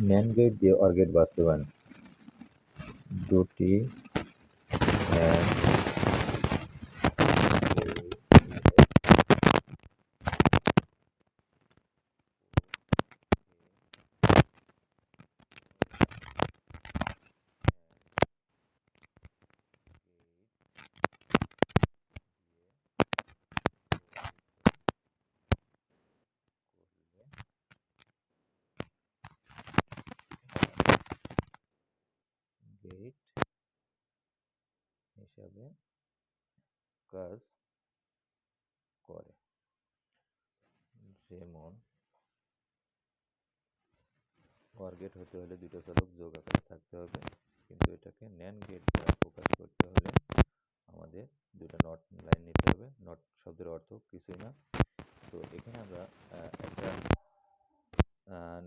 NAND gate দিয়ে OR gate বাস্তবায়ন। দুটি গেট হিসাবে কাজ করে। যেমন OR গেট হতে হলে দুটো চলক যোগ আকারে থাকতে হবে, কিন্তু এটাকে NAND গেট দ্বারা প্রকাশ করতে হলে আমাদের দুটো নট লাইন নিতে হবে। নট শব্দের অর্থ কিছুই না। তো এখানে আমরা একটা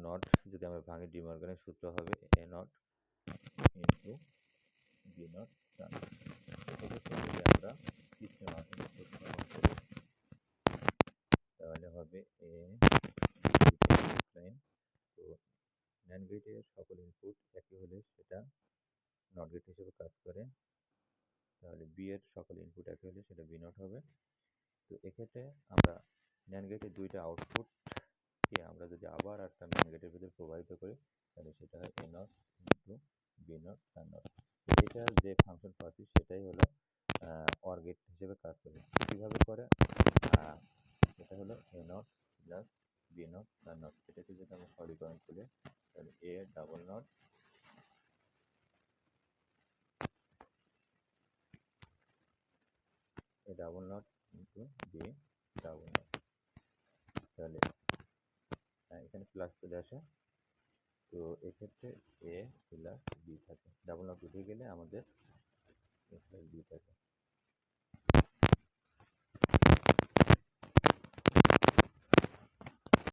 নট যদি আমরা ভাঙি, ডি মর্গানের সূত্র হবে এ নট ইন্টু বি নট টান। যদি আমরা সিস্টেম করি তাহলে হবে এ লাইন। তো NAND গেটের সকল ইনপুট একই হলে সেটা নট গেট হিসেবে কাজ করে। তাহলে বি এর সকল ইনপুট একই হলে সেটা বি নট হবে। তো এক্ষেত্রে আমরা NAND গেটের দুইটা আউটপুটকে আমরা যদি আবার একটা NAND গেটের ভিতরে প্রবাহিত করি তাহলে সেটা হয় এ নট ইন্টু বি নট টান নট। এটা যে ফাংশন পাচ্ছি সেটাই হলো OR গেট হিসেবে কাজ করে। কীভাবে করে? এটা হলো A not plus B not টান নট। এটাকে যদি আমরা সরলীকরণ করি তাহলে A double not A double not into B double not. তাহলে এখানে প্লাস চলে আসে। তো এক্ষেত্রে এ প্লাস বি থাকে, ডাবল নট উঠে গেলে আমাদের এ প্লাস বি থাকে।